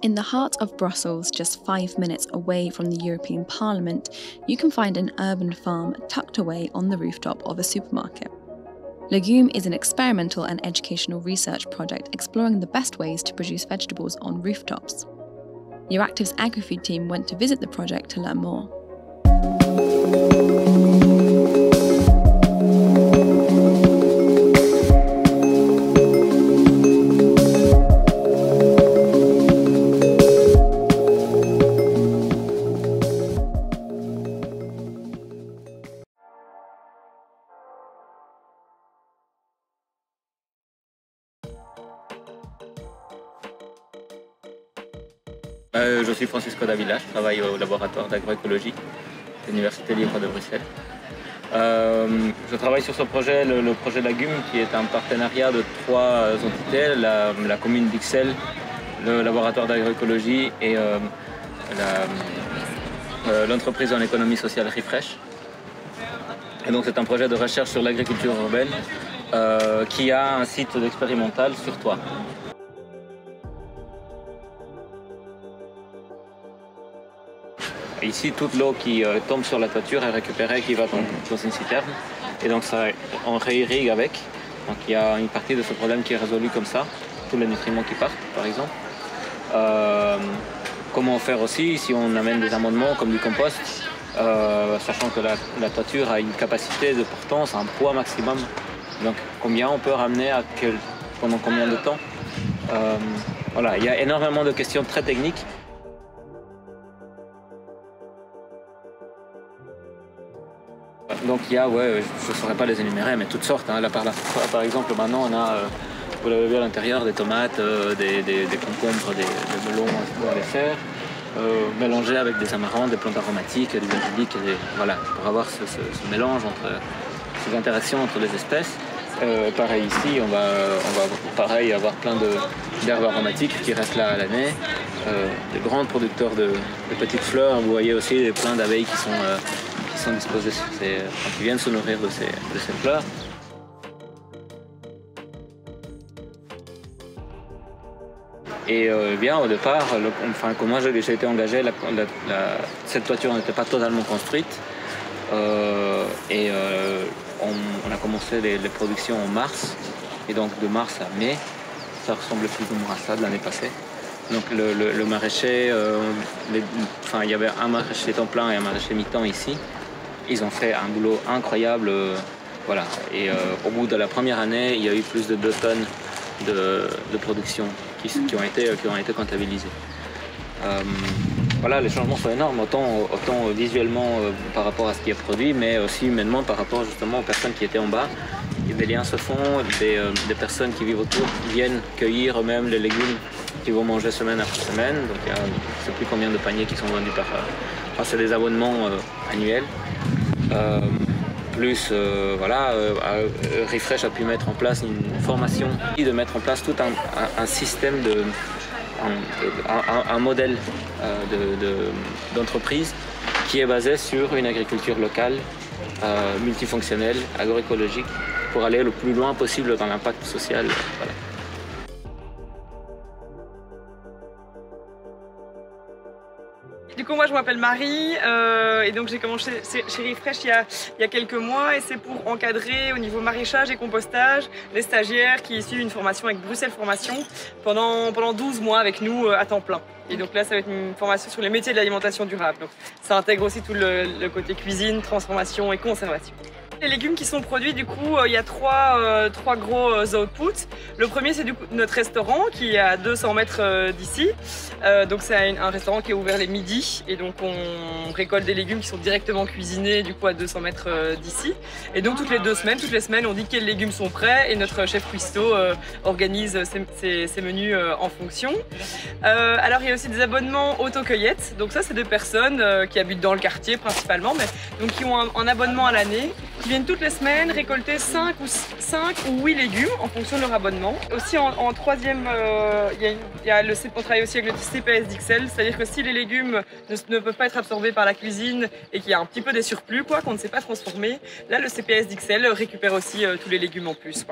In the heart of Brussels, just 5 minutes away from the European Parliament, you can find an urban farm tucked away on the rooftop of a supermarket. Legume is an experimental and educational research project exploring the best ways to produce vegetables on rooftops. Euractiv's AgriFood team went to visit the project to learn more. Je suis Francisco Davila, je travaille au laboratoire d'agroécologie de l'Université libre de Bruxelles. Je travaille sur ce projet, le projet Legume, qui est un partenariat de 3 entités, la commune d'Ixelles, le laboratoire d'agroécologie et l'entreprise en économie sociale Refresh. Et donc c'est un projet de recherche sur l'agriculture urbaine qui a un site expérimental sur toit. Ici, toute l'eau qui tombe sur la toiture est récupérée, qui va dans une citerne. Et donc ça, on réirrigue avec. Donc il y a une partie de ce problème qui est résolue comme ça, tous les nutriments qui partent par exemple. Comment faire aussi si on amène des amendements comme du compost, sachant que la toiture a une capacité de portance, un poids maximum. Donc combien on peut ramener pendant combien de temps. Voilà, il y a énormément de questions très techniques. Donc il y a, je ne saurais pas les énumérer, mais toutes sortes. Hein. Là, par exemple, maintenant on a, vous l'avez vu à l'intérieur, des tomates, des concombres, des melons à les serre, mélangés avec des amarants, des plantes aromatiques, du basilic, voilà, pour avoir ce mélange entre ces interactions entre les espèces. Pareil ici, on va pareil avoir plein d'herbes aromatiques qui restent là à l'année, des grands producteurs de petites fleurs. Vous voyez aussi plein d'abeilles qui sont disposées, qui viennent se nourrir de ces fleurs. Et bien au départ, quand moi j'ai été engagé, cette toiture n'était pas totalement construite. On a commencé les productions en mars, et donc de mars à mai, ça ressemblait plus ou moins à ça de l'année passée. Donc le maraîcher, il y avait un maraîcher temps plein et un maraîcher mi-temps ici. Ils ont fait un boulot incroyable, voilà. Et au bout de la première année, il y a eu plus de 2 tonnes de production qui ont été comptabilisées. Voilà, les changements sont énormes, autant visuellement par rapport à ce qui est produit, mais aussi humainement par rapport justement aux personnes qui étaient en bas. Des liens se font, des personnes qui vivent autour viennent cueillir eux-mêmes les légumes qu'ils vont manger semaine après semaine. Donc il y a, je ne sais plus combien de paniers qui sont vendus par... c'est des abonnements annuels. Refresh a pu mettre en place une formation et de mettre en place tout un système un modèle d'entreprise qui est basé sur une agriculture locale, multifonctionnelle, agroécologique, pour aller le plus loin possible dans l'impact social. Voilà. Du coup, moi je m'appelle Marie et donc j'ai commencé chez Refresh il y a quelques mois, et c'est pour encadrer au niveau maraîchage et compostage les stagiaires qui suivent une formation avec Bruxelles Formation pendant 12 mois avec nous à temps plein. Et donc là ça va être une formation sur les métiers de l'alimentation durable. Donc ça intègre aussi tout le côté cuisine, transformation et conservation. Les légumes qui sont produits, du coup, il y a trois gros outputs. Le premier, c'est notre restaurant qui est à 200 mètres d'ici. Donc c'est un restaurant qui est ouvert les midis, et donc on récolte des légumes qui sont directement cuisinés du coup à 200 mètres d'ici. Et donc toutes les semaines, on dit quels légumes sont prêts, et notre chef cuistot organise ces menus en fonction. Alors il y a aussi des abonnements autocueillette. Donc ça, c'est des personnes qui habitent dans le quartier principalement, mais donc qui ont un abonnement à l'année, qui viennent toutes les semaines récolter 5 ou 8 légumes en fonction de leur abonnement. Aussi en troisième, on travaille aussi avec le CPS d'Ixelles, c'est-à-dire que si les légumes ne peuvent pas être absorbés par la cuisine et qu'il y a un petit peu des surplus, qu'on ne sait pas transformer, là le CPS d'Ixelles récupère aussi tous les légumes en plus.